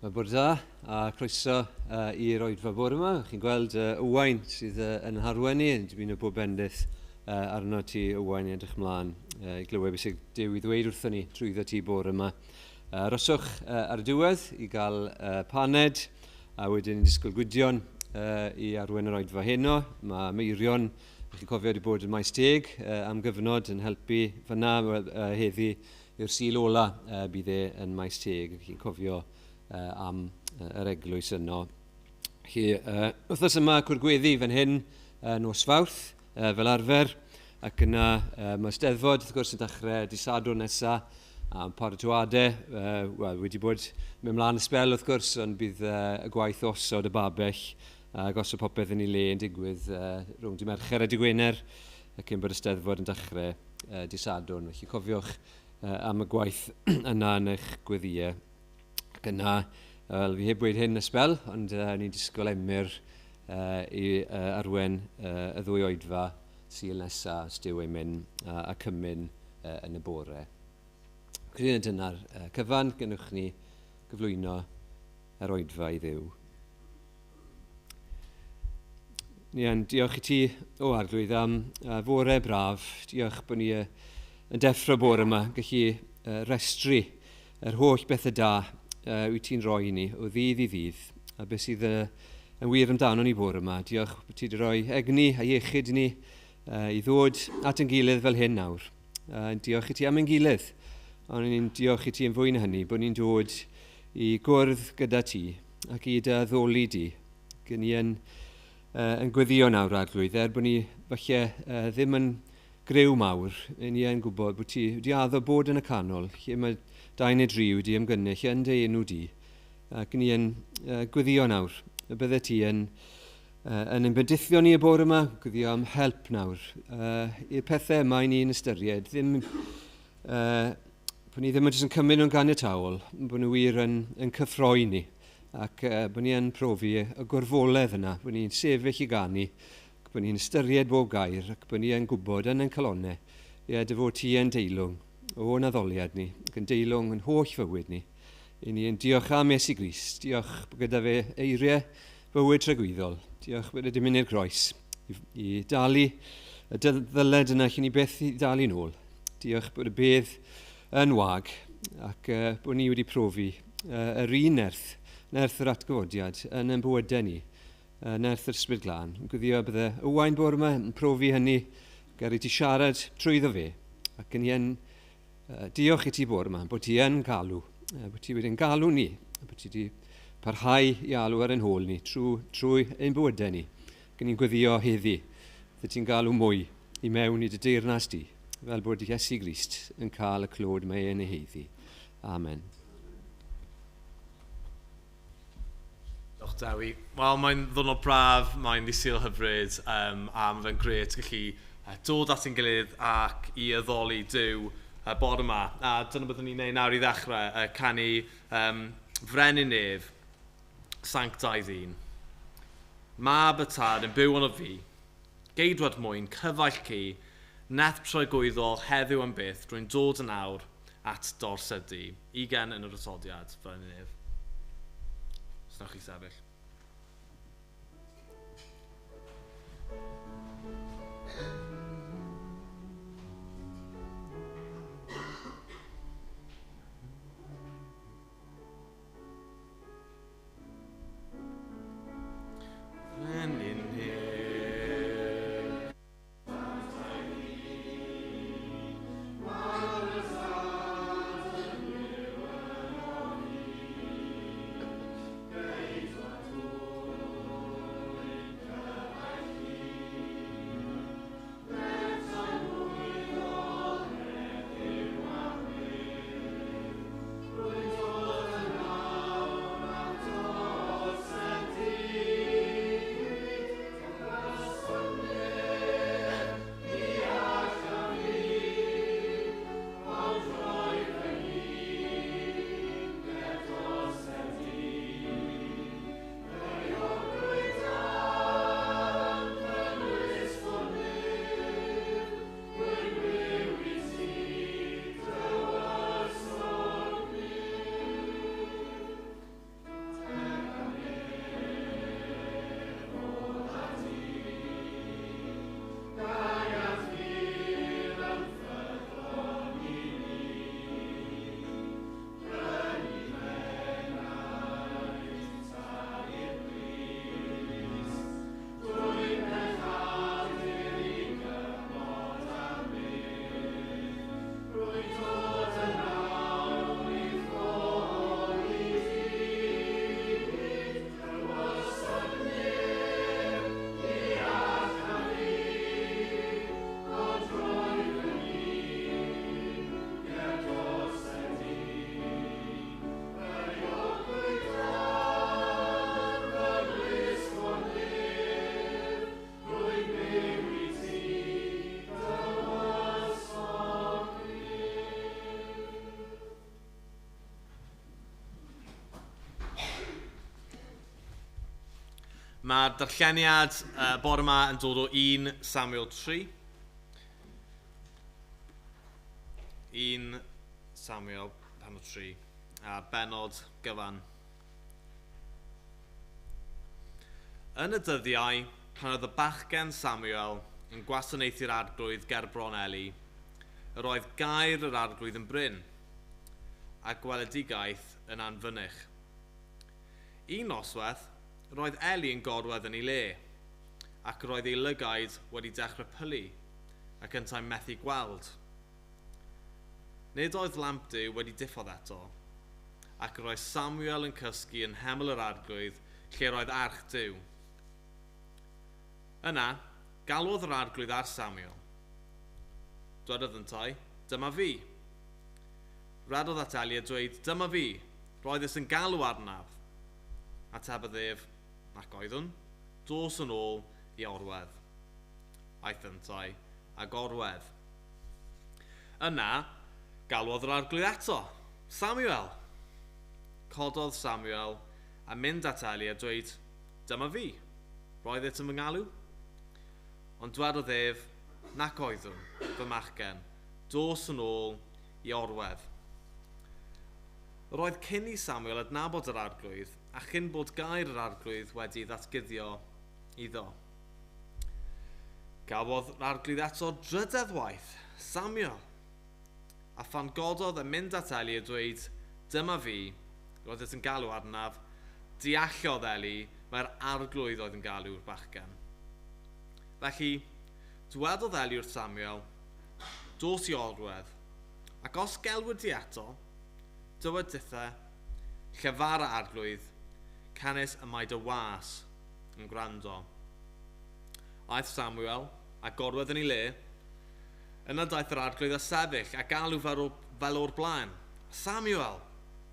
Mae bwrdd da a croeso i'r oedfa bore yma. Chi'n gweld Owain sydd yn harwen ni. Dwi'n y bob bendith arno ti Owain i edrych mlaen i glywed beth sydd Duw i ddweud wrthyn ni trwyddo ti bore yma. Roswch ar y diwedd i gael paned a wedyn ni'n disgwyl gwydion i arwen yr oedfa heno. Mae Meirion, chi'n cofio, wedi bod yn maes teg am gyfnod yn helpu fyna heddi i'r sil ola bydd e yn maes teg. Chi'n cofio am yr eglwys yno. Wythnos yma cwrgweddi fan hyn nos Fawrth fel arfer, ac yna mae Steddfod wrth gwrs yn dechrau dydd Sadwrn nesaf am paratoadau wedi bod mewn mlaen y sbel wrth gwrs, ond bydd y gwaith osod y babell ac os o popeth yn ei le yn digwydd rhwng dydd Mercher a dydd Gwener cyn bod y Steddfod yn dechrau dydd Sadwrn. Felly cofiwch am y gwaith yna yn eich gweddiau. Ac yna, fi heb wedi hyn y sbel, ond ni'n disgwyl emyr i arwen y ddwy oedfa sy'n nesaf stiw ei mynd a cymyn yn y bore. Credu dyna'r cyfan gynnwch ni gyflwyno yr oedfa i Dduw. Diolch i ti o Arglwydd am fore braf. Diolch bod ni yn deffro bore yma, gallu restru yr holl bethau da wyt ti'n rhoi i ni o ddydd i ddydd a beth sydd yn wir amdano ni bore yma. Diolch bod ti wedi rhoi egni a iechyd ni i ddod at yn gilydd fel hyn nawr. Diolch i ti am ein gilydd, ond ni'n diolch i ti yn fwy na hynny bod ni'n dod i gwrdd gyda ti ac i dy addoli di. Gyn ni yn gweddio nawr Arglwydd, bod ni falle ddim yn grew mawr, ni yn gwybod bod ti wedi addo bod yn y canol, lle mae dau neu dri wedi ymgynnull yn dy enw di. Ac ni yn gweddio nawr, y bydde ti yn ymbyddithio ni y bore yma, gweddio am help nawr. I'r pethau yma i ni'n ystyried, bod ni ddim yn cymryd nhw'n ganiataol, bod nhw wir yn cyffroi ni, ac bod ni yn profi y gorfoledd yna, bod ni'n sefyll i ganu, bod ni'n ystyried bob gair, ac bod ni yn gwybod yn ein calonnau, dy fod ti yn deilwng o'n addoliad ni, ac yn deilwng yn holl fywyd ni. I ni yn diolch am Iesu Grist, diolch bod gyda fe eiriau bywyd tragwyddol, diolch bod ydy'n mynd i'r groes i dalu y ddyled yna lle ni beth i dalu nôl. Diolch bod y bedd yn wag, ac bod ni wedi profi yr un nerth yr atgyfodiad yn ein bywydau ni, nerth yr Ysbryd Glân. Gwyddio bydde Owain bore yma yn profi hynny, gyrru ti siarad trwyddo fe, ac yn ein diolch i ti bore yma, bod ti yn galw, bod ti wedi'n galw ni, bod ti wedi parhau i alw ar ein hôl ni trwy ein bywydau ni. Gyn ni'n gweddio heddi, fydde ti'n galw mwy i mewn i dy deyrnas di, fel bod Iesu Grist yn cael y clod mae yn ei heddi. Amen. Diolch Dewi. Wel, mae'n ddwrnod braf, mae'n ddisil hyfryd, a mae fe'n gret gallu dod at ein gilydd ac i addoli Duw bore yma. A dyna byddwn ni'n neud nawr i ddechrau, canu Frenin Nef, Sanctaidd un. Mab y tad yn byw ond o fi, geidwad mwyn, cyfaill ci, neth troi gwyddol heddiw am byth drwy'n dod yn awr at dorsydu. 20 yn yr atodiad, Frenin Nef. Os wnewch chi sefyll. Mae'r darlleniad bore yma yn dod o 1 Samuel 3. 1 Samuel 3, a'r benod gyfan. Yn y dyddiau, pan oedd y bachgen Samuel yn gwasanaethu'r arglwydd ger bron Eli, yr oedd gair yr arglwydd yn bryn, a gweledigaeth yn anfynych. Un noswaith, roedd Eli yn gorwedd yn ei le, ac roedd ei lygaid wedi dechrau pylu, ac yntau methu gweld. Nid oedd lamp Duw wedi diffodd eto, ac roedd Samuel yn cysgu yn hemel yr arglwydd lle roedd arch Duw. Yna, galwodd yr arglwydd ar Samuel. Dwedodd yntau, dyma fi. Radodd at Eli a dweud, dyma fi, roeddus yn galw arnaf. Atebodd ef, nac oeddwn, dos yn ôl i orwedd. Aeth yntau a gorwedd. Yna, galwodd yr arglwydd eto, Samuel. Cododd Samuel a mynd at Eli a dweud, dyma fi, roeddus yn fy ngalw. Ond dwedodd ef, nac oeddwn, fy machgen, dos yn ôl i orwedd. Roedd cyn i Samuel adnabod yr arglwydd, a chyn bod gair yr arglwydd wedi ddatguddio iddo. Gafodd yr arglwydd eto drydedd waith, Samuel. A phan gododd yn mynd at Eli a dweud, dyma fi, roedd yn galw arnaf, deallodd Eli mae'r arglwydd oedd yn galw'r bachgen. Felly, dwedodd Eli wrth Samuel, dos i orwedd, ac os gelwyd di eto, dyweditha, llyfar y arglwydd, canes y mae dy was yn gwrando. Aeth Samuel a gorwedd yn ei le, yna daeth yr arglwydd a sefyll a galw fel o'r blaen, Samuel,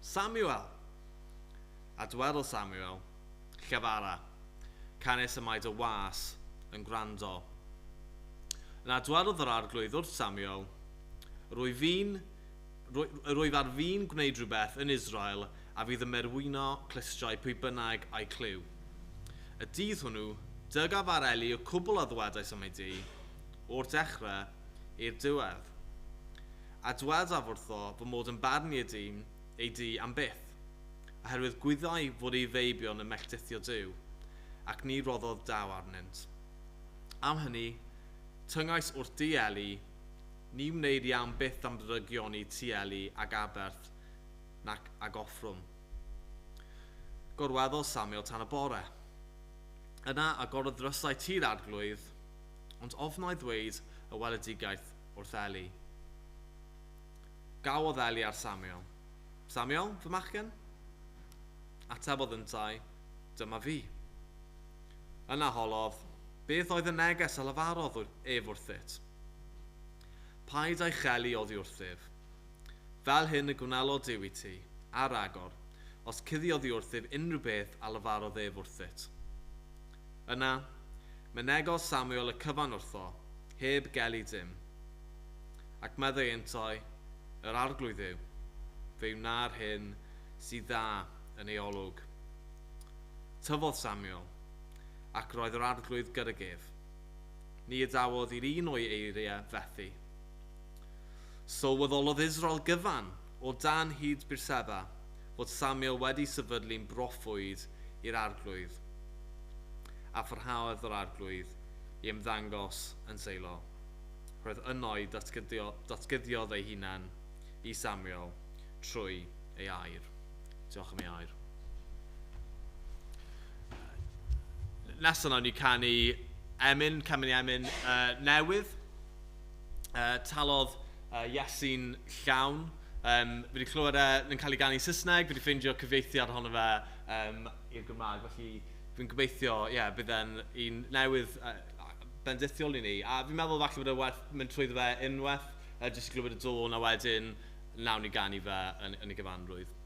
Samuel. A dwedodd Samuel, llyfara, canes y mae dy was yn gwrando. Yna dwedodd yr arglwydd wrth Samuel, rwyf ar fi'n gwneud rhywbeth yn Israel a fydd yn merwyno clistiau pwy bynnag a'i clyw. Y dydd hwnnw, dygaf ar Eli o cwbl o ddwedais am ei di, o'r dechrau i'r diwedd. A dwedaf wrtho fy mod yn barnu ei di am byth, oherwydd gwyddau fod ei feibion yn melltithio Duw, ac ni roddodd daw arnynt. Am hynny, tyngais wrth di Eli, ni wneud iawn byth am drygioni ti Eli ag Aberth nac ag offrwm. Gorweddodd Samuel tan y bore. Yna agorodd ddrysau ti'r arglwydd, ond ofnai ddweud y weledigaeth wrth Eli. Gawodd Eli ar Samuel. Samuel, fy machgen? Atebodd yntau, dyma fi. Yna holodd, beth oedd y neges a lefarodd ef wrthyt? Paid a'i chelu oddi wrthyf. Fel hyn y gwnelodd Duw i ti, ar agor, os cuddiodd i wrthyf unrhyw beth a lefarodd ef wrthyt. Yna, mynegodd Samuel y cyfan wrtho, heb gelu dim. Ac meddai yntau, yr arglwydd yw, fe wna'r hyn sydd dda yn ei olwg. Tyfodd Samuel, ac roedd yr arglwydd gyda gef. Ni ydawodd i'r un o'i eiriau fethu. Sylweddolodd Israel gyfan o dan hyd Berseba fod Samuel wedi sefydlu'n broffwyd i'r arglwydd, a pharhaodd yr arglwydd i ymddangos yn Seilo. Roedd yno'i datguddiodd ei hunan i Samuel trwy ei air. Diolch am ei air. Nesaf nawn ni canu cymryd emyn newydd. Talodd Iesu'n llawn. Fi wedi clywed yn cael ei ganu Saesneg, fi wedi ffeindio cyfieithiad ohono fe i'r Gymraeg, felly fi'n gobeithio, bydd e'n un newydd bendithiol i ni. A fi'n meddwl falle bod e werth mynd trwyddo fe unwaith, jyst i glywed y dôn a wedyn nawn ni ganu fe yn y gyfanrwydd.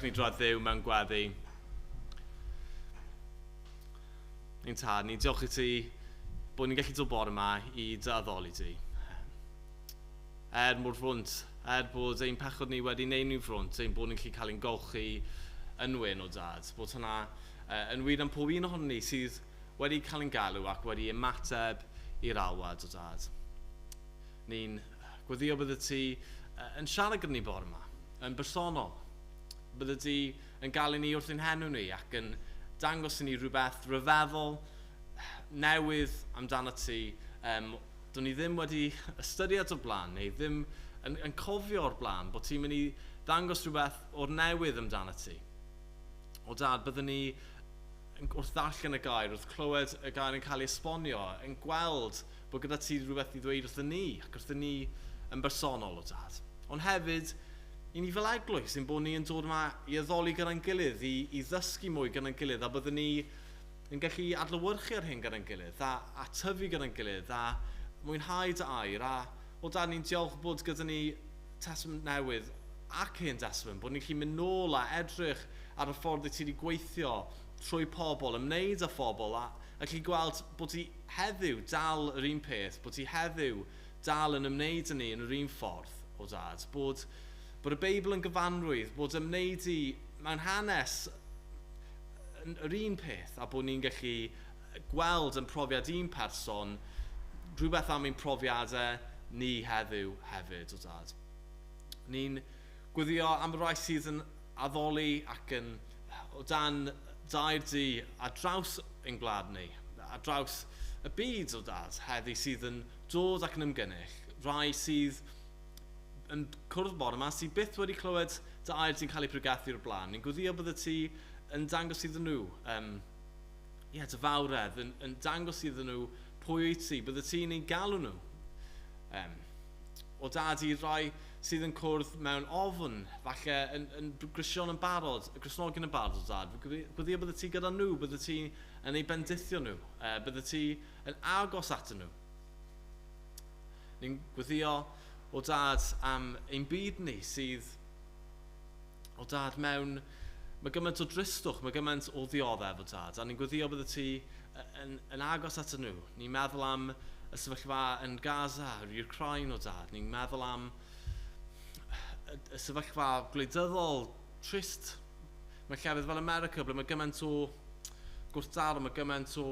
ni droed ddew mewn gweddi. Ni'n tad, ni'n diolch i ti bod ni'n gallu dod bore yma i dy addoli ti. Mor ffrwnt, bod ein pechod ni wedi neud ni'n ffrwnt, bod ni'n gallu cael ein golchi yn wyn o dad. Bod hwnna yn wir am pob un ohono ni sydd wedi cael ein galw ac wedi ymateb i'r alwad o dad. Ni'n gweddio bydde ti yn siarad gyda ni bore yma, yn bersonol. Bydde ti yn gael ni wrth ein henw ni ac yn dangos i ni rhywbeth ryfeddol, newydd amdano ti. Do'n ni ddim wedi ystyried o'r blaen, neu ddim yn cofio o'r blaen, bod ti'n mynd i ddangos rhywbeth o'r newydd amdano ti. O dad, byddwn ni wrth ddarllen y gair, wrth clywed y gair yn cael ei esbonio, yn gweld bod gyda ti rhywbeth i ddweud wrthyn ni, ac wrthyn ni yn bersonol o dad. Ond hefyd, i ni fel eglwys, yn bod ni yn dod yma i addoli gyda'n gilydd, i ddysgu mwy gyda'n gilydd, a byddwn ni yn gallu adlewyrchu ar hyn gyda'n gilydd, a tyfu gyda'n gilydd, a mwynhau dy air, a o dad ni'n diolch bod gyda ni testament newydd ac hyn testament, bod ni'n gallu mynd nôl a edrych ar y ffordd i ti wedi gweithio trwy pobl, ymwneud â phobl, a gallu gweld bod ti heddiw dal yr un peth, bod ti heddiw dal yn ymwneud â ni yn yr un ffordd o dad, bod y Beibl yn gyfanrwydd, bod ymwneud i mewn hanes yr un peth, a bod ni'n gallu gweld yn profiad un person rhywbeth am ein profiadau ni heddiw hefyd o dad. Ni'n gweddio am y rai sydd yn addoli ac yn o dan dair di ar draws ein gwlad ni, ar draws y byd o dad heddi sydd yn dod ac yn ymgynnull, rai sydd yn cwrdd bore yma sydd byth wedi clywed dy air sy'n cael ei pregethu o'r blaen. Ni'n gweddio bydde ti yn dangos iddyn nhw dy fawredd, yn dangos iddyn nhw pwy wyt ti, bydde ti'n ei galw nhw. O dad i rai sydd yn cwrdd mewn ofn, falle yn Gristnogion yn barod o dad. Gwyddio bydde ti gyda nhw, bydde ti yn ei bendithio nhw, bydde ti yn agos at nhw. Ni'n gwyddio o dad am ein byd ni sydd o dad mewn, mae gymaint o dristwch, mae gymaint o ddioddef o dad, a ni'n gwyddio bydde ti yn agos at nhw. Ni'n meddwl am y sefyllfa yn Gaza, yr Ukraine o dad. Ni'n meddwl am y sefyllfa gwleidyddol trist. Mae llefydd fel America, ble mae gymaint o gwrthdaro, mae gymaint o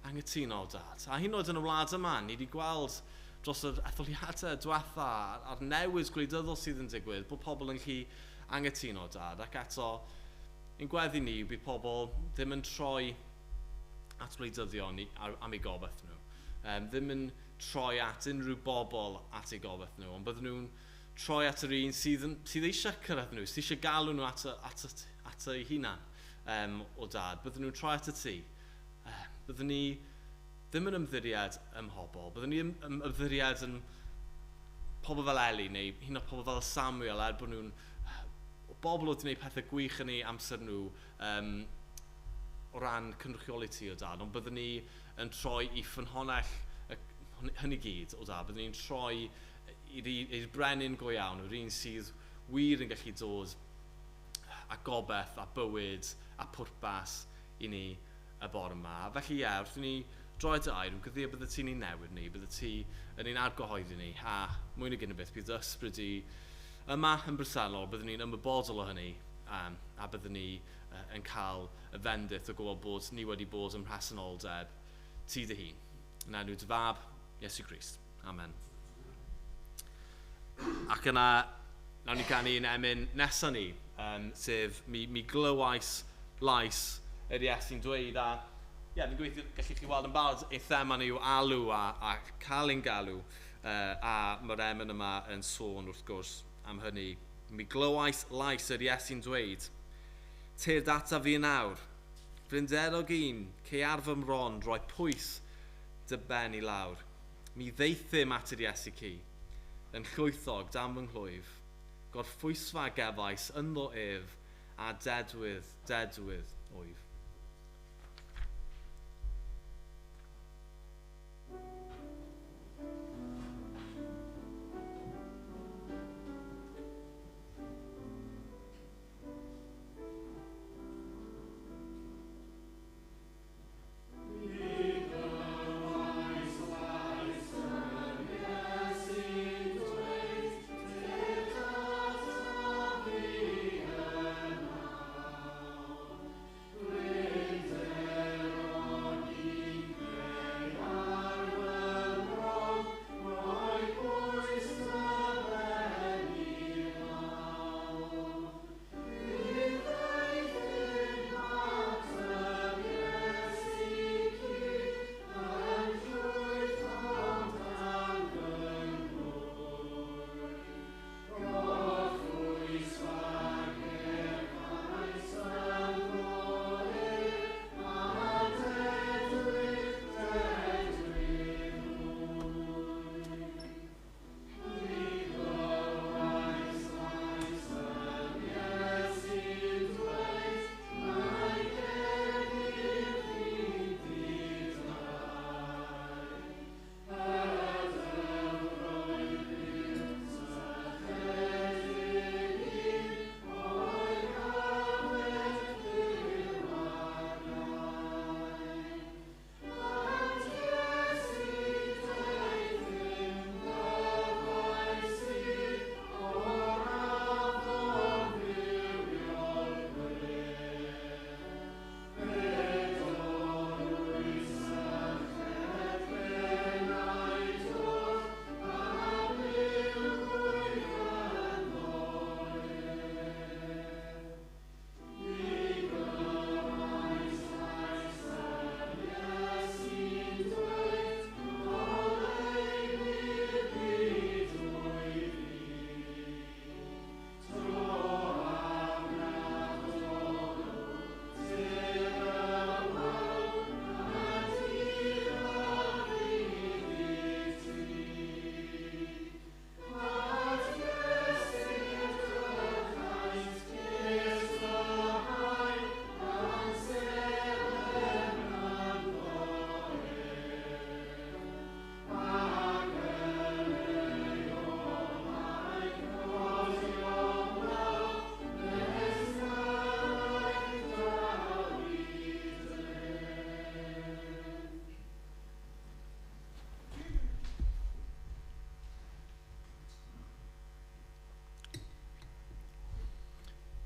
anghytuno o dad. A hyn oed yn y wlad yma, ni wedi gweld dros yr etholiadau diwetha a'r newid gwleidyddol sydd yn digwydd, bod pobl yn gallu anghytuno o dad. Ac eto, ein gweddi ni, bydd pobl ddim yn troi at gwleidyddion am ei gobeith nhw. Ddim yn troi at unrhyw bobl at ei gobeith nhw, ond bydden nhw'n troi at yr un sydd eisiau cyrraedd nhw, sydd eisiau galw nhw at eu hunan o dad. Bydden nhw'n troi at y ti. Bydden ni ddim yn ymddiried ym mhobl, bydden ni ymddiried yn pobl fel Eli, neu hyn o pobl fel Samuel, bod nhw'n bobl oedd wneud pethau gwych yn ei amser nhw o ran cynrychioli ti o dad, ond byddwn ni yn troi i ffynhonnell hynny gyd o dad, byddwn ni'n troi i'r brenin go iawn, yr un sydd wir yn gallu dod a gobeith, a bywyd, a pwrpas i ni y bore yma. Felly wrth i ni droi dy air, yn gyddio bydde ti'n ei newid ni, bydde ti yn ein argyhoeddi ni, a mwy na gyn bydd ysbryd i yma yn bresennol, byddwn ni'n ymwybodol o hynny, a byddwn ni yn cael y fendith o gwybod bod ni wedi bod yn rhesenoldeb ti dy hun. Yn enw dy fab, Iesu Grist. Amen. Ac yna, nawn ni ganu yn emyn nesaf ni, sef mi glywais lais yr Iesu'n dweud, a ni'n gweithio gallu chi weld yn barod ei thema ni yw alw a cael ein galw, a mae'r emyn yma yn sôn wrth gwrs am hynny. Mi glywais lais yr Iesu'n dweud, teir data fi nawr, frinderog un, cearf ymron, roi pwys dy ben i lawr. Mi ddeithym at yr Iesu ci, yn llwythog dan fy nghlwyf, gorffwysfa gefais ynddo ef, a dedwydd wyf.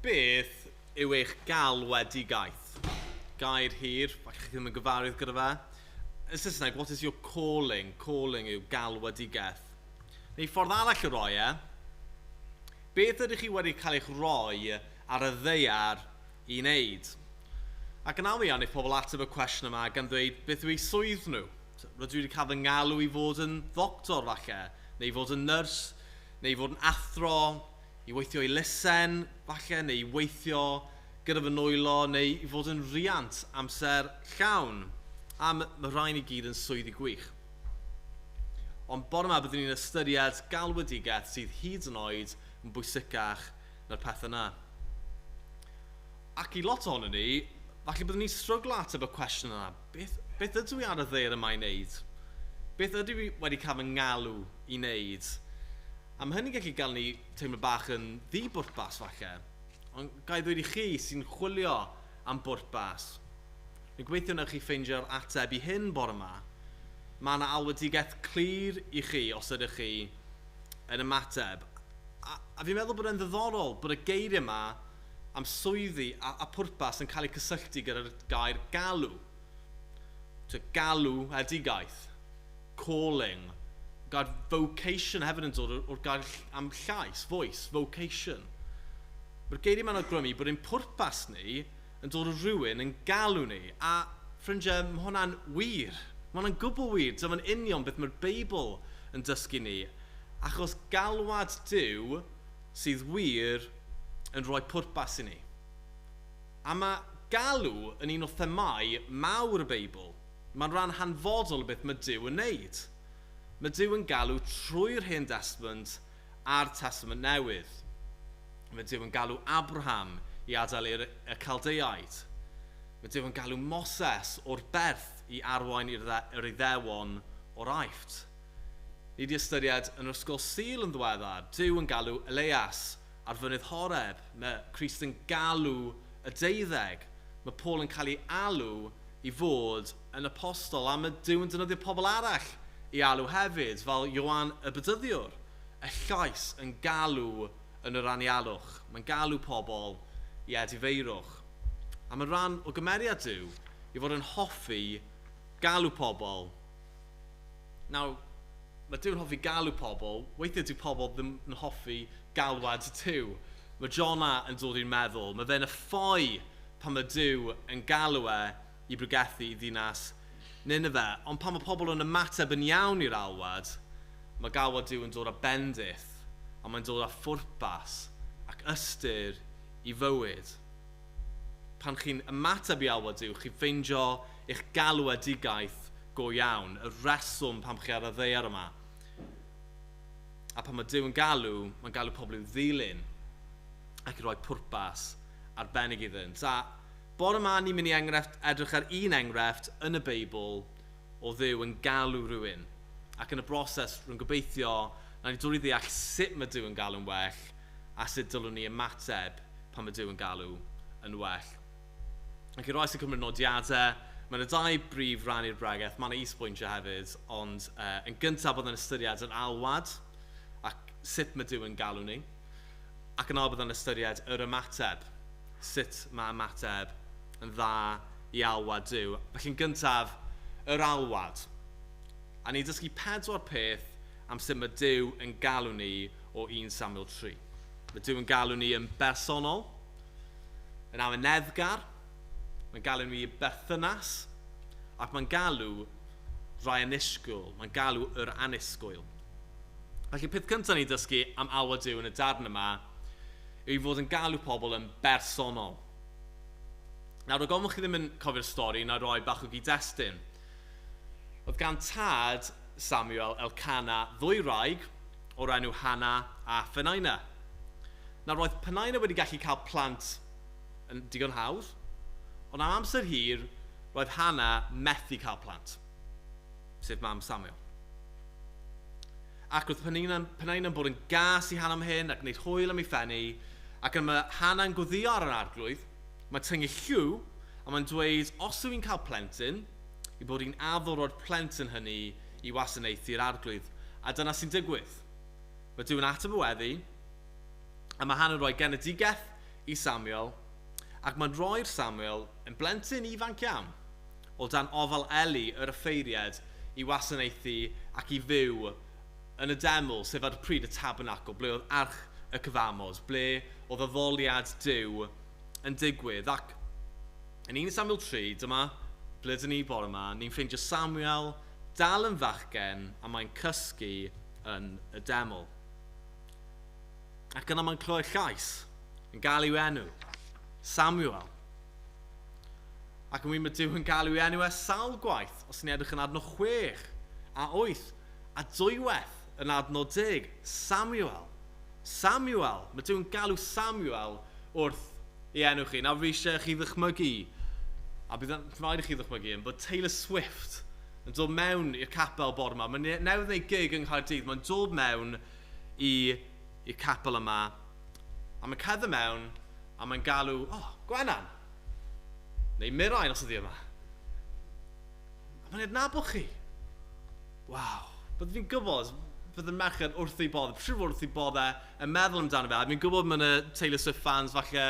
beth yw eich galwedigaeth? Gair hir, falle chi ddim yn gyfarwydd gyda fe. Yn Saesneg, what is your calling? Calling yw galwedigaeth. Neu ffordd arall o roi beth ydych chi wedi cael eich roi ar y ddeiar i wneud? Ac yn awyr eich pobl ateb y cwestiwn yma gan ddweud beth yw eu swydd nhw. Rydw i wedi cael fy ngalw i fod yn ddoctor falle, neu fod yn nyrs, neu fod yn athro, i weithio i lusen falle, neu i weithio gyda fy nwylo, neu i fod yn riant amser llawn. A mae rhain i gyd yn swyddi gwych. Ond bod yma byddwn ni'n ystyried galwedigaeth sydd hyd yn oed yn bwysicach na'r peth yna. Ac i lot ohonyn ni, falle byddwn ni'n stryglo ateb y cwestiwn yna. Beth ydw i ar y ddeir yma i wneud? Beth ydw i wedi cael fy ngalw i wneud? A mae hynny'n gallu gael ni teimlo bach yn ddibwrpas falle. Ond gai ddweud i chi sy'n chwilio am bwrpas. Ni'n gobeithio na chi ffeindio'r ateb i hyn bore yma. Mae yna alwedigaeth clir i chi os ydych chi yn ymateb. A fi'n meddwl bod e'n ddiddorol bod y geiriau yma am swyddi a pwrpas yn cael eu cysylltu gyda'r gair galw. Galw edigaeth, calling, gair vocation hefyd yn dod o'r gair am llais, voice, vocation. Mae'r geiriau yma'n awgrymu bod ein pwrpas ni yn dod o rhywun yn galw ni. A ffrindiau, mae hwnna'n wir. Mae hwnna'n gwbl wir. Dyma'n union beth mae'r Beibl yn dysgu ni. Achos galwad Duw sydd wir yn rhoi pwrpas i ni. A mae galw yn un o themau mawr y Beibl. Mae'n rhan hanfodol o beth mae Duw yn wneud. Mae Duw yn galw trwy'r Hen Testament a'r Testament Newydd. Mae Duw yn galw Abraham i adael y Caldeaid. Mae Duw yn galw Moses o'r berth i arwain yr Iddewon o'r Aifft. Ni wedi ystyried yn yr ysgol Sul yn ddiweddar, Duw yn galw Elias ar fynydd Horeb. Mae Christ yn galw y 12. Mae Paul yn cael ei alw i fod yn apostol. A mae Duw yn defnyddio pobl arall i alw hefyd, fel Ioan y Bedyddiwr. Y llais yn galw yn yr anialwch. Mae'n galw pobl i edifeirwch. A mae'n rhan o gymeriad Duw i fod yn hoffi galw pobl. Nawr, mae Duw'n hoffi galw pobl, weithiau dyw pobl ddim yn hoffi galwad Duw. Mae Jona yn dod i'n meddwl, mae fe'n y ffoi pan mae Duw yn galw i brygethu i ddinas Nineve. Ond pan mae pobl yn ymateb yn iawn i'r alwad, mae galwad Duw yn dod â bendith, a mae'n dod â ffwrpas ac ystyr i fywyd. Pan chi'n ymateb i alwad Duw, chi'n ffeindio eich galwedigaeth go iawn, y reswm pam chi ar y ddeiar yma. A pan mae Duw yn galw, mae'n galw pobl i'w ddilyn ac i roi pwrpas arbennig iddynt. A bore yma ni'n mynd i edrych ar un enghraifft yn y Beibl o Dduw yn galw rhywun. Ac yn y broses, rwy'n gobeithio na ni dod i ddeall sut mae Duw yn galw'n well a sut dylwn ni ymateb pan mae Duw yn galw yn well. Ac i roi sy'n cymryd nodiadau, mae yna 2 brif ran i'r bregaeth. Mae yna is-bwyntio hefyd, ond yn gyntaf bod yn ystyried yn alwad ac sut mae Duw yn galw ni. Ac yn ôl bod yn ystyried yr ymateb, sut mae ymateb yn dda i alwad Duw. Felly'n gyntaf, yr alwad. A ni dysgu 4 peth am sut mae Duw yn galw ni o 1 Samuel 3. Mae Duw yn galw ni yn bersonol, yn aweneddgar, mae'n galw ni yn berthynas, ac mae'n galw rai anisgwyl, mae'n galw yr anisgwyl. Felly peth cyntaf ni dysgu am alwad Duw yn y darn yma yw i fod yn galw pobl yn bersonol. Nawr, o gofyn chi ddim yn cofio'r stori, na roi bach o gyd-destun. Oedd gan tad Samuel Elcana 2 wraig o'r enw Hana a Phenina. Nawr, roedd Phenina wedi gallu cael plant yn digon hawdd, ond am amser hir, roedd Hana methu cael plant, sef mam Samuel. Ac roedd Phenina'n bod yn gas i Hana am hyn ac wneud hwyl am ei phennu, ac yma Hana yn gwddio ar yr arglwydd, mae'n tyngu lliw, a mae'n dweud, os yw'n cael plentyn, i bod hi'n addor o'r plentyn hynny i wasanaethu'r arglwydd. A dyna sy'n digwydd. Mae Duw yn ateb y weddi, a mae Hana yn rhoi genedigaeth i Samuel, ac mae'n rhoi'r Samuel yn blentyn ifanc iawn, o dan ofal Eli yr offeiriad i wasanaethu ac i fyw yn y deml, sef ar pryd y tabernacl, ble oedd arch y cyfamod, ble oedd y ddoliad Duw yn digwydd. Ac yn 1 Samuel 3, dyma ble dyn ni bore yma, ni'n ffeindio Samuel dal yn fachgen a mae'n cysgu yn y deml. Ac yna mae'n clywed llais yn gael i'w enw, Samuel. Ac yn mynd mae Duw yn gael i'w enw sawl gwaith, os ni'n edrych yn adnod 6 a 8 a 2 yn adnod 10, Samuel. Samuel. Mae Duw yn galw Samuel wrth i enw chi. Nawr fi eisiau chi ddychmygu, a bydd yn rhaid i chi ddychmygu, bod Taylor Swift yn dod mewn i'r capel bore yma. Mae'n newydd neu gig yng Nghaerdydd. Mae'n dod mewn i'r capel yma, a mae'n cedd mewn, a mae'n galw, Gwenan, neu Mirain os ydi yma. A mae'n adnabod chi. Waw. Bydd fi'n gwybod, bydd yn merched wrth ei bod, siwr wrth ei bod yn meddwl amdano fe. Fi'n gwybod mae'n y Taylor Swift fans, falle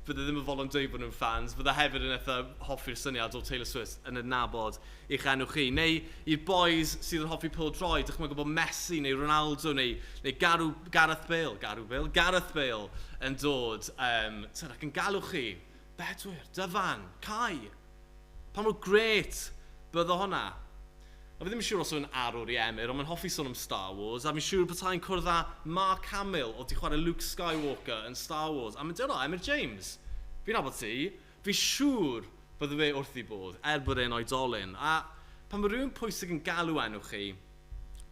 bydd ddim yn fod yn dweud bod nhw'n fans, bydd hefyd yn eitha hoffi'r syniad o Taylor Swift yn adnabod i'ch enw chi. Neu i'r boys sydd yn hoffi pêl-droed, dychmygu bod Messi neu Ronaldo neu Gareth Bale yn dod ac yn galw chi, Bedwyr, Dyfan, Cai. Pa mor gret byddo hwnna. A fi ddim yn siŵr os yw'n arwr i Emyr, ond mae'n hoffi sôn am Star Wars, a fi'n siŵr bod ta'n cwrdd â Mark Hamill o di chwarae Luke Skywalker yn Star Wars, a mae'n dweud Emyr James. Fi'n nabod ti, fi'n siŵr bydde fe wrth i bod, bod e'n oedolyn. A pan mae rhywun pwysig yn galw enw chi,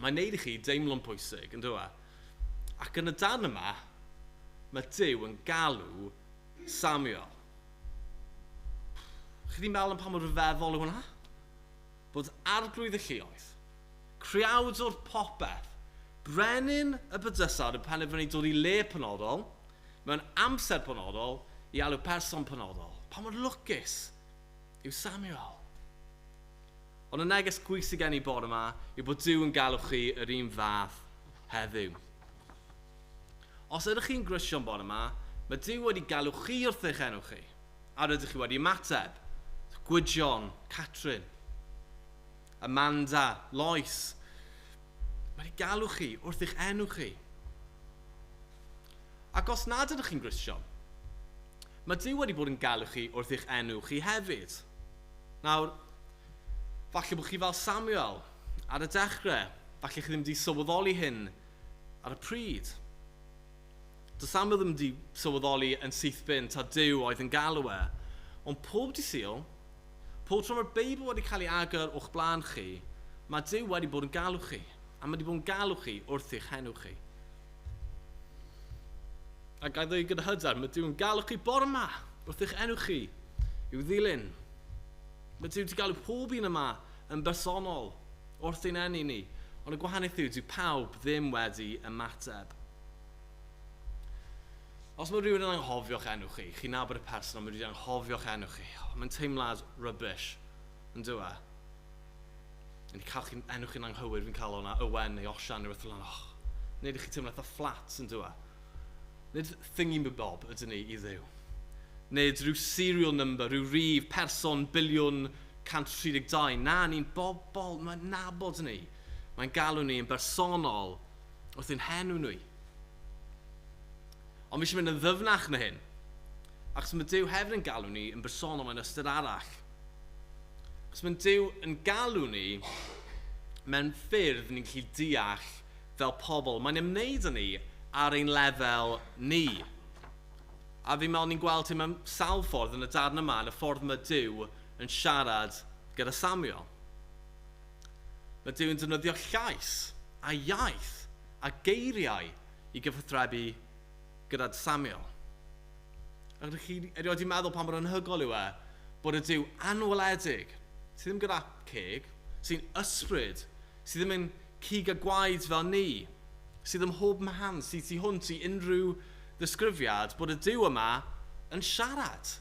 mae'n neud i chi deimlo'n pwysig, yn dweud. Ac yn y dan yma, mae Duw yn galw Samuel. Chi di meddwl am pa mor ryfeddol yw hwnna? Bod arglwydd y lluoedd, criawdwr popeth, brenin y bydysawd yn penderfynu dod i le penodol, mewn amser penodol, i alw person penodol. Pa mor lwcus yw Samuel. Ond y neges gwysig gen i bore yma yw bod Duw yn galw chi yr un fath heddiw. Os ydych chi'n Gristio'n bore yma, mae Duw wedi galw chi wrth eich enw chi. A rydych chi wedi ymateb. Gwydion, Catrin, Amanda, Lois. Mae wedi galw chi wrth eich enw chi. Ac os nad ydych chi'n Gristion, mae Duw wedi bod yn galw chi wrth eich enw chi hefyd. Nawr, falle bod chi fel Samuel ar y dechrau. Falle chi ddim wedi sylweddoli hyn ar y pryd. Does Samuel ddim wedi sylweddoli yn syth bin ta Duw oedd yn galw e. Ond pob di Sul, pob tro mae'r Beibl wedi cael ei agor o'ch blaen chi, mae Duw wedi bod yn galw chi. A mae wedi bod yn galw chi wrth eich enw chi. A gael ddweud gyda hyder, mae Duw yn galw chi bore yma wrth eich enw chi i'w ddilyn. Mae Duw wedi galw pob un yma yn bersonol wrth ein enw ni. Ond y gwahaniaeth yw, dyw pawb ddim wedi ymateb. Os mae rhywun yn anghofio'ch enw chi, chi'n nabod y person, mae rhywun yn anghofio'ch enw chi, mae'n teimlad rubbish, yn dywa. Yn cael enw chi'n anghywir, fi'n cael hwnna Owen neu Osian neu rhywbeth fel yna. Nid ych chi teimlo eitha fflat, yn dywa. Nid thingy bob ydyn ni i Dduw. Nid rhyw serial number, rhyw rif, person, biliwn, 132. Na, ni'n bobl, mae'n nabod ni. Mae'n galw ni yn bersonol wrth ein henw ni. Ond mi eisiau mynd yn ddyfnach na hyn. Achos mae Duw hefyd yn galw ni yn bersonol mewn ystyr arall. Achos mae Duw yn galw ni mewn ffyrdd ni'n gallu deall fel pobl. Mae'n ymwneud â ni ar ein lefel ni. A fi'n meddwl ni'n gweld hyn mewn sawl ffordd yn y darn yma, yn y ffordd mae Duw yn siarad gyda Samuel. Mae Duw yn defnyddio llais a iaith a geiriau i gyfathrebu gyda Samuel. Ac ydych chi erioed wedi meddwl pan mor anhygoel yw bod y Duw anweledig, sydd ddim gyda ceg, sy'n ysbryd, sydd ddim yn cig a gwaed fel ni, sydd ym mhob man sydd tu hwnt i unrhyw ddisgrifiad, bod y Duw yma yn siarad.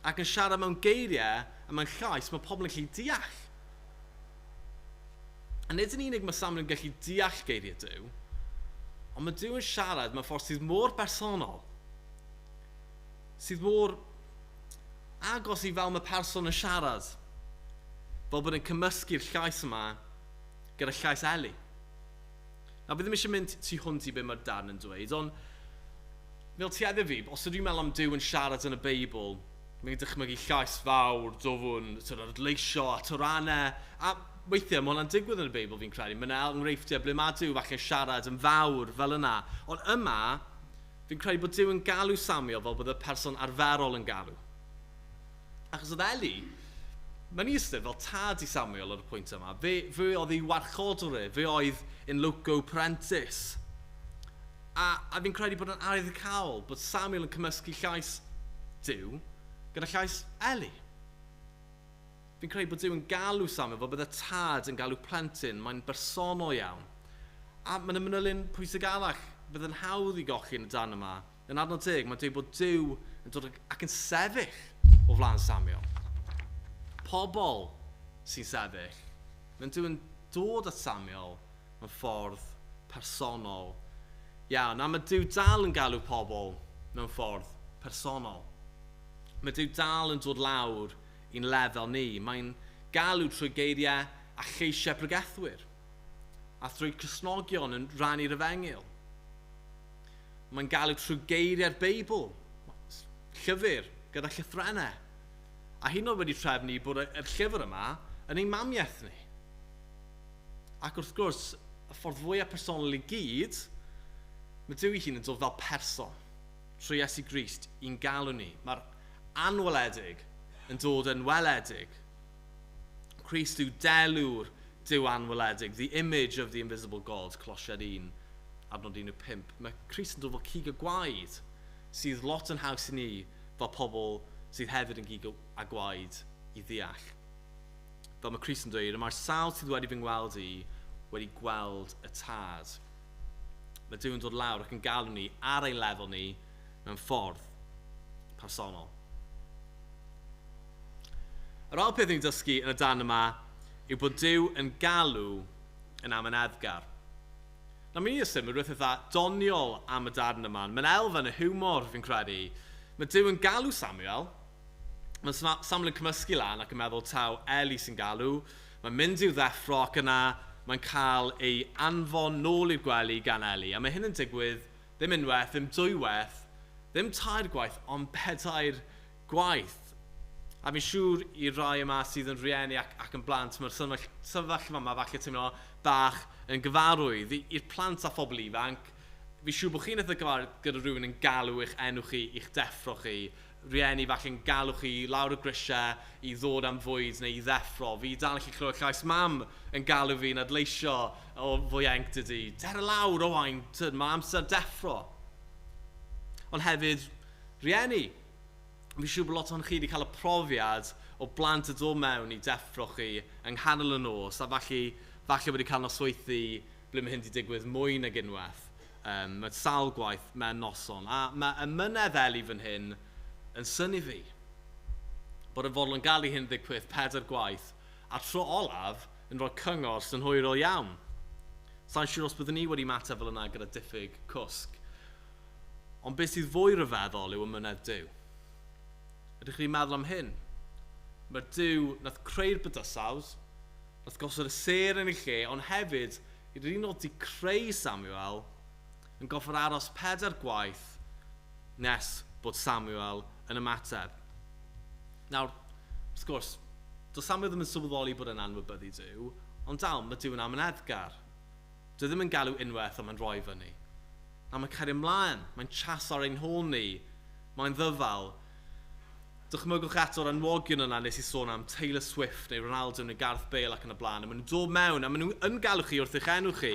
Ac yn siarad mewn geiriau a mewn llais mae pobl yn gallu deall. A nid yn unig mae Samuel yn gallu deall geiriau Duw, ond mae Duw yn siarad mewn ffordd sydd mor bersonol sydd mor agos i fel mae person yn siarad, fel bod yn cymysgu'r llais yma gyda llais Eli. Nawr, fi ddim eisiau mynd tu hwnt i be mae'r darn yn dweud, ond fel ti edrych fi, os ydw i'n meddwl am Duw yn siarad yn y Beibl, mae'n dychmygu llais fawr, dofwn, leisio a torannau, a weithiau mae hwnna'n digwydd yn y Beibl fi'n credu. Mae'n enghreifftiau ble mae Duw falle siarad yn fawr fel yna. Ond yma, fi'n credu bod Duw yn galw Samuel fel bod y person arferol yn galw. Achos oedd Eli, mae'n eistedd fel tad i Samuel ar y pwynt yma. Fe oedd ei warchodwr e, fe oedd in loco parentis. A fi'n credu bod yn arwyddocaol bod Samuel yn cymysgu llais Duw gyda llais Eli. Fi'n credu bod Duw yn galw Samuel fel bod y tad yn galw plentyn, mae'n bersonol iawn. A mae'n ymwneud pwysig arall, bydd yn hawdd i gochi yn y dan yma. Yn adnod 10, mae'n dweud bod Duw yn dod ac yn sefyll o flaen Samuel. Pobl sy'n sefyll. Mae'n Duw yn dod at Samuel mewn ffordd personol iawn. A mae Duw dal yn galw pobl mewn ffordd personol. Mae Duw dal yn dod lawr i'n lefel ni. Mae'n galw trwy geiriau a cheisiau pregethwyr. A trwy Cristnogion yn rannu'r efengil. Mae'n galw trwy geiriau'r Beibl. Llyfr gyda llythrennau. A hyn oed wedi trefnu bod y llyfr yma yn ein mamiaeth ni. Ac wrth gwrs, y ffordd fwyaf personol i gyd, mae Duw ei hun yn dod fel person trwy Iesu Grist i'n galw ni. Mae'r anweledig yn dod yn weledig. Christ yw delw'r Duw anweledig, the image of the invisible God, Colosiad 1, adnod 1-5. Mae Christ yn dod fel cig a gwaed, sydd lot yn haws i ni fel pobl sydd hefyd yn gig a gwaed i ddeall. Fel mae Christ yn dweud, mae'r sawl sydd wedi fy ngweld i wedi gweld y tad. Mae Duw yn dod lawr ac yn galw ni ar ein lefel ni mewn ffordd personol. Yr ail peth ni'n dysgu yn y dan yma yw bod Duw yn galw yn amyneddgar. Na mi'n ysym, mae'n rhywbeth eitha doniol am y darn yma. Mae'n elfen y hiwmor fi'n credu. Mae Duw yn galw Samuel. Mae Samuel yn cymysgu lan ac yn meddwl taw Eli sy'n galw. Mae'n mynd i'w ddeffro ac yna mae'n cael ei anfon nôl i'r gwely gan Eli. A mae hyn yn digwydd ddim unwaith, ddim dwywaith, ddim 3 gwaith, ond 4 gwaith. A fi'n siŵr i rai yma sydd yn rieni ac yn blant, mae'r sefyllfa yma falle teimlo bach yn gyfarwydd i'r plant a phobl ifanc. Fi'n siŵr bod chi'n eitha gyfarwydd gyda rhywun yn galw eich enw chi, i'ch deffro chi. Rieni falle'n galw chi lawr y grisiau i ddod am fwyd neu i ddeffro. Fi dal yn chi clywed llais mam yn galw fi'n adleisio o fwy enc dydy. Der y lawr o wain, mae amser deffro. Ond hefyd, rieni. Fi'n siŵr bod lot o'n chi wedi cael y profiad o blant y dod mewn i deffro chi yng nghanol y nos, a falle wedi cael nosweithu ble mae hyn wedi digwydd mwy nag unwaith. Mae sawl gwaith mewn noson. A mae ymynedd Eli fan hyn yn syni fi bod y fodl yn gael ei hyn ddigwydd 4 gwaith a tro olaf yn rhoi cyngor sy'n hwyrol iawn. Sa'n siŵr os byddwn ni wedi mateb fel yna gyda diffyg cwsg. Ond beth sydd fwy ryfeddol yw ymynedd Duw. Ydych chi'n meddwl am hyn? Mae'r Duw nath creu'r bydysawd, nath gosod y ser yn ei lle, ond hefyd, i'r un oedd wedi creu Samuel, yn goffer aros 4 gwaith nes bod Samuel yn ymateb. Nawr, wrth gwrs, does Samuel ddim yn sylweddoli bod yn anwybyddu Duw, ond dal, mae Duw yn amyneddgar. Dwi ddim yn galw unwaith ond mae'n rhoi fyny. A mae'n cario ymlaen, mae'n chaso'r ein hôn ni, mae'n ddyfal. Dychmygwch ato'r anwogion yna nes i sôn am Taylor Swift neu Ronaldo neu Gareth Bale ac yn y blaen. A maen nhw'n dod mewn a maen nhw'n galw chi wrth eich enw chi,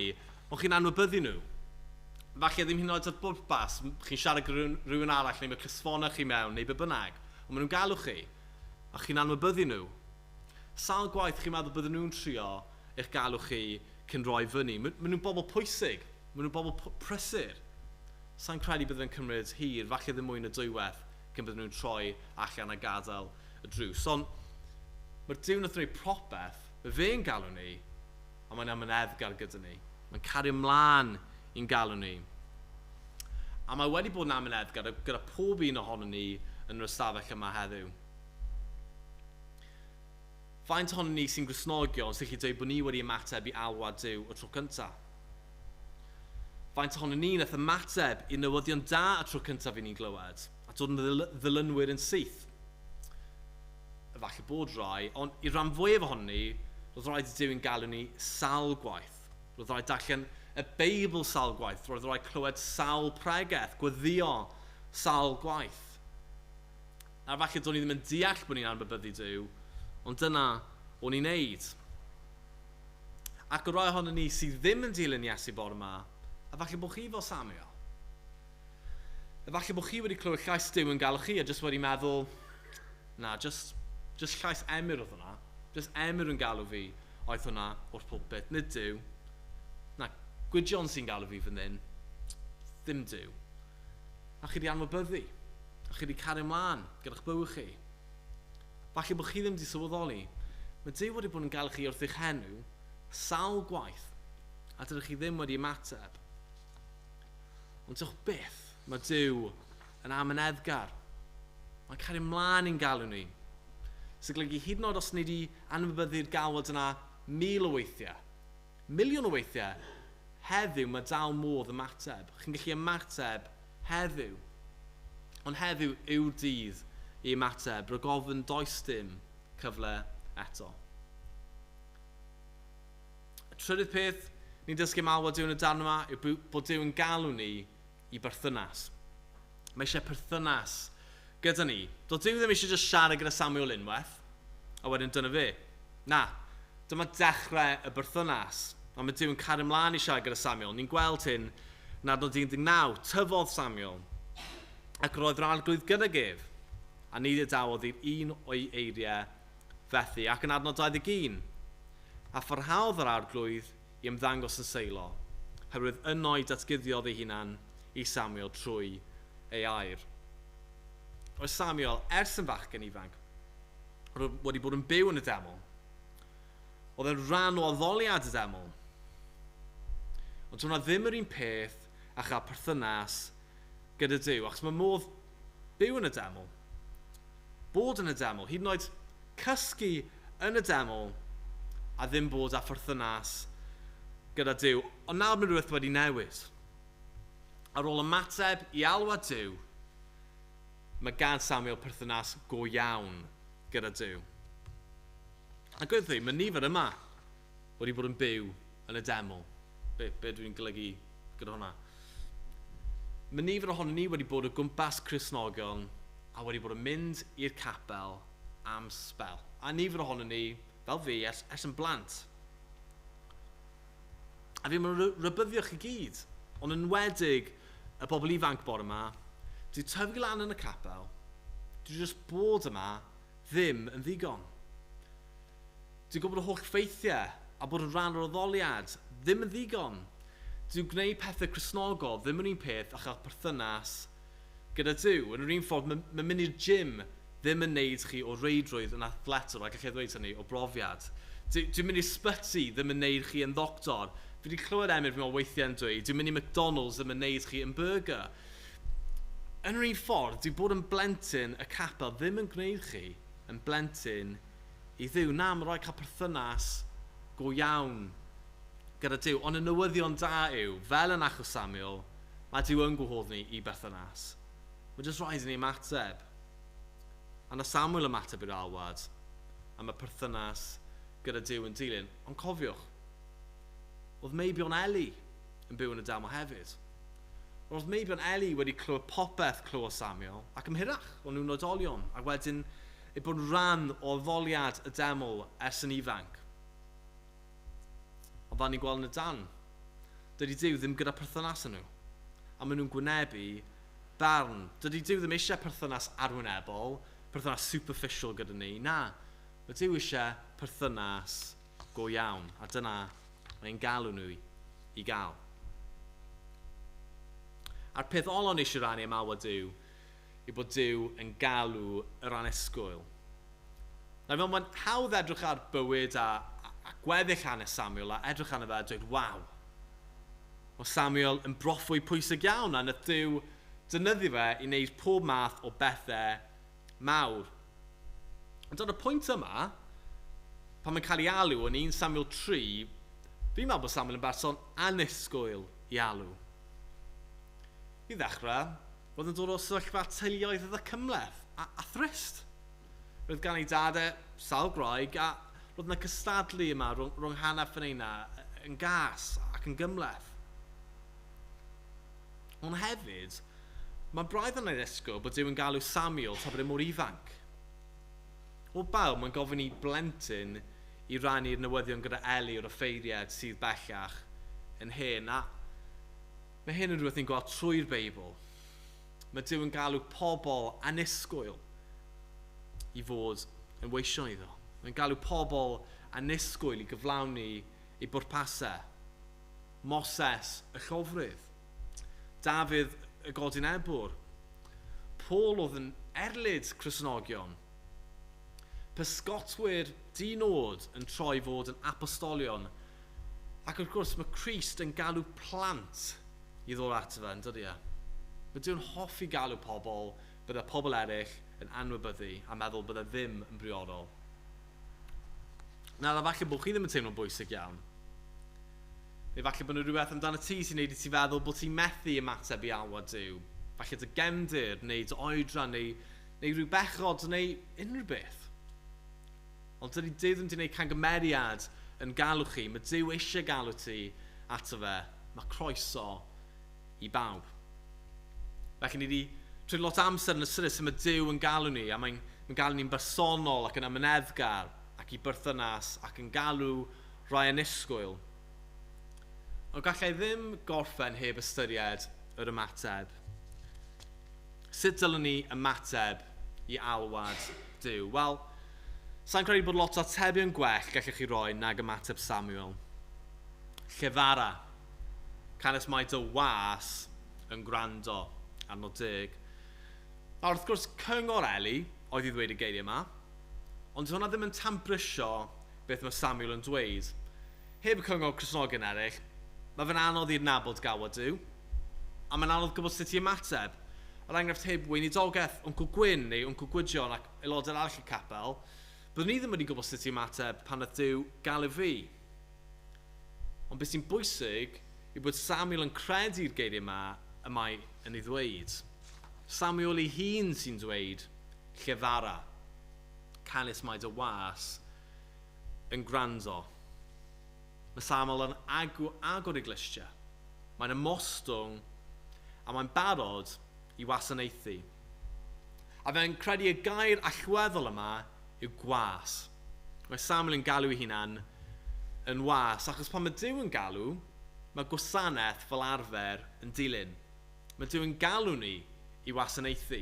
ond chi'n anwybyddu nhw. Falle ddim hyn oed at bwrpas, chi'n siarad gyda rhywun arall neu mae cysfona chi mewn neu be bynnag. Ond maen nhw'n galw chi, a chi'n anwybyddu nhw. Sawl gwaith chi'n meddwl bydden nhw'n trio eich galw chi cyn rhoi fyny. Maen nhw'n bobl pwysig, maen nhw'n bobl prysur. Sa'n credu bydden cymryd hir, falle ddim mwy na dwywaith, cyn bydden nhw'n troi allan a gadael y drws. Ond mae'r Duw nath wneud propeth, mae fe'n galw ni, a mae'n amyneddgar gyda ni. Mae'n cario ymlaen i'n galw ni. A mae wedi bod yn amyneddgar gyda pob un ohono ni yn yr ystafell yma heddiw. Faint ohonyn ni sy'n Gristnogion sy'n gallu dweud bod ni wedi ymateb i alwad Duw y tro cyntaf? Faint ohonyn ni nath ymateb i newyddion da y tro cyntaf i ni'n glywed, a dod yn ddilynwyr yn syth? Falle bod rai, ond i ran fwyaf ohonyn ni, roedd rhaid i Duw yn galw ni sawl gwaith. Roedd rhaid darllen y Beibl sawl gwaith, roedd rhaid clywed sawl pregeth, gweddio sawl gwaith. A falle do'n i ddim yn deall bod ni'n anwybyddu Duw, ond dyna o'n i'n neud. Ac o rai ohonyn ni sydd ddim yn dilyn Iesu bore yma, a falle bod chi fel Samuel. A falle bod chi wedi clywed llais Duw yn galw chi a jyst wedi meddwl, na, just llais Emyr oedd hwnna. Just Emyr yn galw fi oedd hwnna o'r pulpit, nid Duw. Na, Gwydion sy'n galw fi fan hyn, ddim Duw. A chi wedi anwybyddu. A chi wedi cario ymlaen gyda'ch bywyd chi. Falle bod chi ddim wedi sylweddoli, mae Duw wedi bod yn galw chi wrth eich henw sawl gwaith, a dydych chi ddim wedi ymateb. Ond diolch byth, mae Duw yn amyneddgar. Mae'n cario ymlaen i'n galw ni. Sy'n golygu hyd yn oed os ni wedi anwybyddu'r galwad yna 1000 o weithiau, miliwn o weithiau, heddiw mae dal modd ymateb. Chi'n gallu ymateb heddiw. Ond heddiw yw'r dydd i ymateb, rwy'n gofyn does dim cyfle eto. Y trydydd peth ni'n dysgu malwad Duw yn y darn yma yw bod Duw yn galw ni i berthynas. Mae eisiau perthynas gyda ni. Doedd Duw ddim eisiau just siarad gyda Samuel unwaith, a wedyn dyna fe. Na, dyma dechrau y berthynas. A mae Duw yn cario ymlaen i siarad gyda Samuel. Ni'n gweld hyn yn adnod 19, tyfodd Samuel, ac roedd yr arglwydd gyda gef, a ni dawodd i'r un o'i eiriau fethu, ac yn adnod 21, a pharhaodd yr arglwydd i ymddangos yn seilo, herwydd yno i datguddiodd ei hunan i Samuel trwy ei air. Oedd Samuel, ers yn fachgen ifanc, wedi bod yn byw yn y deml. Oedd yn rhan o addoliad y deml. Ond hwnna ddim yr un peth a chael perthynas gyda Duw, achos mae modd byw yn y deml, bod yn y deml, hyd yn oed cysgu yn y deml, a ddim bod â perthynas gyda Duw. Ond nawr mae rhywbeth wedi newid. Ar ôl ymateb i alwad Duw, mae gan Samuel perthynas go iawn gyda Duw. Ac oedd mae nifer yma wedi bod yn byw yn y deml. Be dwi'n golygu gyda hwnna? Mae nifer ohonyn ni wedi bod o gwmpas Cristnogion a wedi bod yn mynd i'r capel am sbel. A nifer ohonyn ni, fel fi, ers yn blant. A fi mae'n rybyddio chi gyd, ond yn wedig y bobl ifanc bore yma, dwi'n tyfu lan yn y capel, dwi'n just bod yma ddim yn ddigon. Dwi'n gwybod y holl ffeithiau a bod yn rhan o'r addoliad ddim yn ddigon. Dwi'n gwneud pethau Cristnogol ddim yn un peth a chael perthynas gyda Duw. Yn yr un ffordd, mae mynd i'r gym ddim yn neud chi o reidrwydd yn athletwr, ac allai ddweud hynny, o brofiad. Dwi'n mynd i'r sbyty ddim yn neud chi yn ddoctor. Fi wedi clywed Emyr fi'n weithiau yn dweud, dwi'n mynd i McDonald's ddim yn neud chi yn burger. Yn yr un ffordd, dwi'n bod yn blentyn y capel ddim yn gwneud chi yn blentyn i Dduw. Na, mae'n rhaid cael perthynas go iawn gyda Duw, ond y newyddion da yw, fel yn achos Samuel, mae Duw yn gwahodd ni i berthynas. Mae jyst rhaid i ni ymateb. A na Samuel ymateb i'r alwad, a mae perthynas gyda Duw yn dilyn. Ond cofiwch, oedd Meibion Eli yn byw yn y deml hefyd. Oedd Meibion Eli wedi clywed popeth clywed Samuel, ac ymhyrach o'n nhw'n oedolion, ac wedyn ei bod yn rhan o ddoliad y deml ers yn ifanc. Ond fan ni'n gweld yn y dan, dydy Duw ddim gyda perthynas yn nhw. A maen nhw'n gwynebu barn. Dydy Duw ddim eisiau perthynas arwynebol, perthynas superficial gyda ni. Na, mae Duw eisiau perthynas go iawn. A dyna mae'n galw nhw i gael. A'r peth olon eisiau rannu am alwad Duw yw bod Duw yn galw yr anesgwyl. Nawr fel mae'n hawdd edrych ar bywyd a gweddill hanes Samuel a edrych arno fe a dweud, waw, o Samuel yn broffwy pwysig iawn a nath Duw dynyddio fe i wneud pob math o bethau mawr. Ond ar y pwynt yma, pan mae'n cael ei alw yn 1 Samuel 3, fi'n meddwl bod Samuel yn berson annisgwyl i alw. I ddechrau, roedd yn dod o sefyllfa teuluoedd oedd y cymleth a thrist. Roedd gan ei dadau sawl graig a roedd yna cystadlu yma rhwng hanner ffynna yn gas ac yn gymleth. Ond hefyd, mae braidd yn ei ddisgwyl bod Duw yn galw Samuel tra bod e mor ifanc. O bawb, mae'n gofyn i blentyn i rannu'r newyddion gyda Eli o'r offeiriad sydd bellach yn hyn. A mae hyn yn rhywbeth ni'n gweld trwy'r Beibl. Mae Duw yn galw pobl annisgwyl i fod yn weision iddo. Mae'n galw pobl annisgwyl i gyflawni i bwrpasau. Moses y llofrydd. Dafydd y godyn ebwr. Paul oedd yn erlyd Cristnogion. Pysgotwyr dinod yn troi fod yn apostolion. Ac wrth gwrs mae Crist yn galw plant i ddod ato fe, yn dydy e? Mae Dyw'n hoffi galw pobl bydde pobl eraill yn anwybyddu a meddwl bydde ddim yn briodol. Nawr, falle bod chi ddim yn teimlo'n bwysig iawn. Neu falle bod yna rhywbeth amdano ti sy'n neud i ti feddwl bod ti'n methu ymateb i alwad Duw. Falle dy gefndir, neu dy oedran, neu rhyw bechod, neu unrhyw beth. Ond dydy Duw ddim wedi gwneud camgymeriad yn galw chi. Mae Duw eisiau galw ti ato fe. Mae croeso i bawb. Felly ni wedi trwy lot amser yn ystyried sut mae Duw yn galw ni, a mae'n galw ni'n bersonol ac yn amyneddgar, ac i berthynas, ac yn galw rai annisgwyl. Ond gallai ddim gorffen heb ystyried yr ymateb. Sut dylwn ni ymateb i alwad Duw? Wel, sa'n credu bod lot o atebion gwell gallech chi roi nag ymateb Samuel. Llefara, canes mai dy was yn gwrando, arno 10. A wrth gwrs, cyngor Eli oedd i ddweud y geiriau yma, ond hwnna ddim yn tambrysio beth mae Samuel yn dweud. Heb y cyngor Cristnogion eraill, mae fe'n anodd i'r nabod gawod Duw, a mae'n anodd gwybod sut i ymateb. Yr enghraifft heb weinidogaeth Wncl Gwyn neu Wncl Gwydion ac aelodau arall y capel, byddwn ni ddim wedi gwybod sut i ymateb pan oedd Duw galw fi. Ond beth sy'n bwysig yw bod Samuel yn credu'r geiriau yma yn ei ddweud. Samuel ei hun sy'n dweud llefara, canis mai dy was yn gwrando. Mae Samuel yn agor i glystiau. Mae'n ymostwng a mae'n barod i wasanaethu. A fe'n credu y gair allweddol yma yw gwas. Mae Samuel yn galw ei hunan yn was, achos pan mae Duw yn galw, mae gwasanaeth fel arfer yn dilyn. Mae Duw yn galw ni i wasanaethu.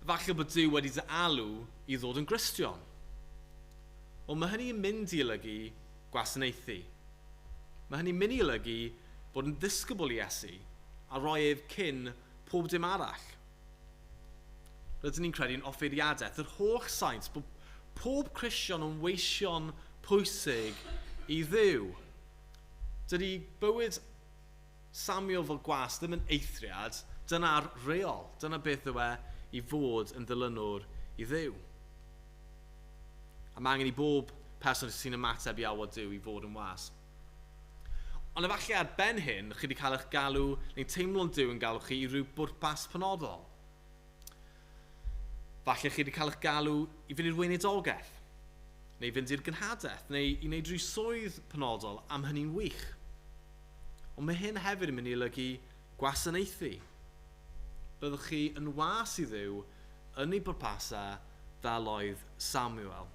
Falle bod Duw wedi dy alw i ddod yn Gristion. Ond mae hynny yn mynd i olygu gwasanaethu. Mae hynny'n mynd i olygu bod yn ddisgybl i Iesu a roi ef cyn pob dim arall. Rydyn ni'n credu'n offeiriadaeth, yr holl saint bod pob Cristion yn weision pwysig i Dduw. Dydy bywyd Samuel fel gwas ddim yn eithriad, dyna'r reol. Dyna beth yw e i fod yn ddilynwr i Dduw. A mae angen i bob person sy'n ymateb i alwad Duw i fod yn was. Ond efallai ar ben hyn, chi wedi cael eich galw, neu'n teimlo'n Duw yn galw chi i ryw bwrpas penodol. Falle chi wedi cael eich galw i fynd i'r weinidogaeth, neu fynd i'r gynhadaeth, neu i wneud rhyw swydd penodol am hynny'n wych. Ond mae hyn hefyd yn mynd i olygu gwasanaethu. Byddwch chi yn was i Dduw yn ei bwrpasau fel oedd Samuel.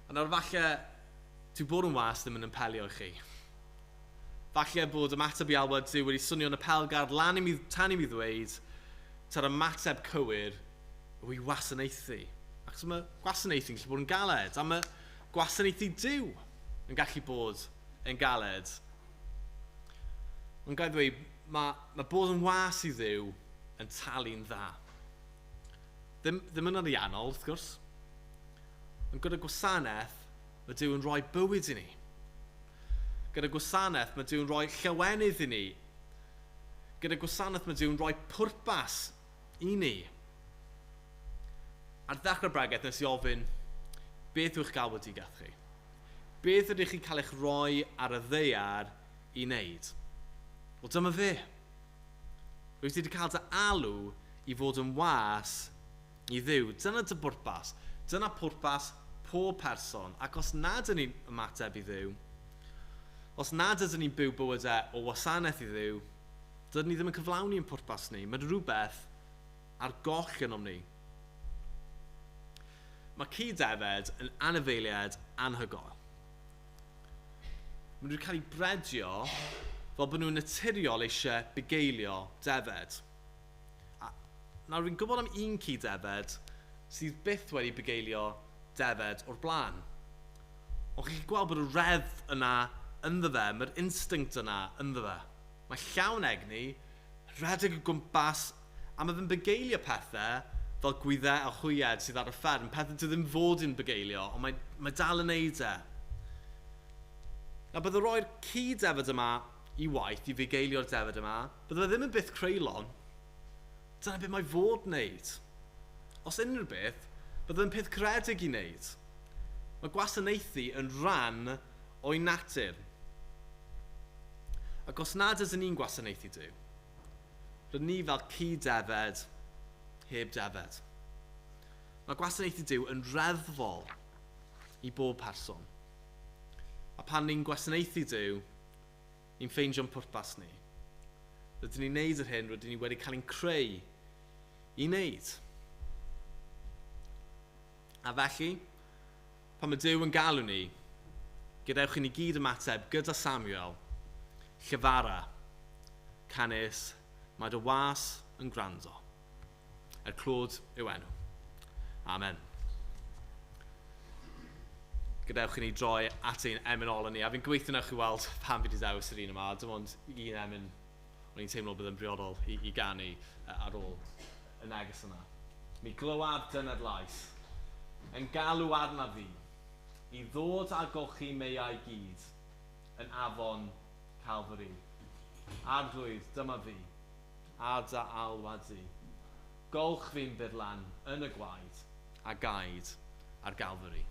A nawr falle dyw bod yn was ddim yn impelio i chi. Falle bod ymateb i alwad Duw wedi swnio yn y pelgard tan i mi ddweud ta'r ymateb cywir yw i wasanaethu. Ac mae gwasanaethu'n gallu bod yn galed, a mae gwasanaethu Duw yn gallu bod yn galed. Ond gael ddweud, mae bod yn was i Dduw yn talu'n dda. Ddim yn ariannol, wrth gwrs. Ond gyda gwasanaeth, mae Duw yn rhoi bywyd i ni. Gyda gwasanaeth, mae Duw yn rhoi llawenydd i ni. Gyda gwasanaeth, mae Duw yn rhoi pwrpas i ni. Ar ddechrau bregaeth nes i ofyn, beth yw'ch galwedigaeth chi? Beth ydych chi'n cael eich roi ar y ddaear i wneud? Wel, dyma fe. Rwyt ti wedi cael dy alw i fod yn was i Dduw. Dyna dy bwrpas. Dyna pwrpas pob person. Ac os nad ydyn ni'n ymateb i Dduw, os nad ydyn ni'n byw bywydau o wasanaeth i Dduw, dydyn ni ddim yn cyflawni yn pwrpas ni. Mae'n rhywbeth ar goll yn ni. Mae cyd-defed yn anifeiliaid anhygoel. Maen nhw'n cael ei bredio fel bod nhw'n naturiol eisiau bugeilio defed. Nawr, fi'n gwybod am un cyd-defed sydd byth wedi bugeilio defed o'r blaen. Ond chi'n gweld bod y reddf yna ynddo fe, mae'r instinct yna ynddo fe. Mae llawn egni, rhedeg o gwmpas, a mae fe'n bugeilio pethau fel gwyddau a chwyed sydd ar y fferm, pethau dwi ddim fod yn bugeilio, ond mae dal yn neud e. A bydd y roi'r cyd-defed yma i waith, i fugeilio'r defed yma, bydd e ddim yn byth creulon. Dyna beth mae fod wneud. Os unrhyw beth, bydd e'n peth credig i wneud. Mae gwasanaethu yn rhan o'i natur. Ac os nad ydyn ni'n gwasanaethu Duw, rydyn ni fel cyd-defed heb defed. Mae gwasanaethu Duw yn reddfol i bob person. A pan ni'n gwasanaethu Duw, ni'n ffeindio'n pwrpas ni. Rydyn ni'n neud yr hyn, rydyn ni wedi cael ein creu i wneud. A felly, pan mae Duw yn galw ni, gadewch i ni gyd ymateb gyda Samuel, llyfara, canis, mae dy was yn gwrando. Clod yw enw. Amen. Gadewch i ni droi at ein eminol ni. A fi'n gobeithio newch chi weld pan fi wedi dewis yr un yma. Dim ond un emin o'n i'n teimlo bydd yn briodol i ganu ar ôl y neges yna. Mi glywad dyned lais, yn galw arna fi, i ddod a golchi meiau gyd, yn afon Calvary. Arglwydd, dyma fi, a dy alwadu. Golch fi'n furlan yn y gwaed a gaid ar Galfari.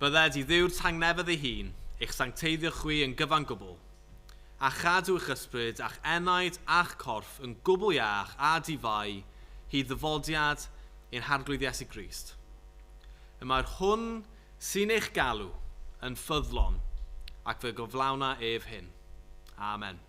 Bydded i ddiw'r tangnefydd ei hun, eich sancteiddio chwi yn gyfan gwbl, a chadw eich ysbryd a'ch enaid a'ch corff yn gwbl iach a difau hyd ddyfodiad ein harglwydd Iesu Grist. Y mae'r hwn sy'n eich galw yn ffyddlon ac fe gyflawna ef hyn. Amen.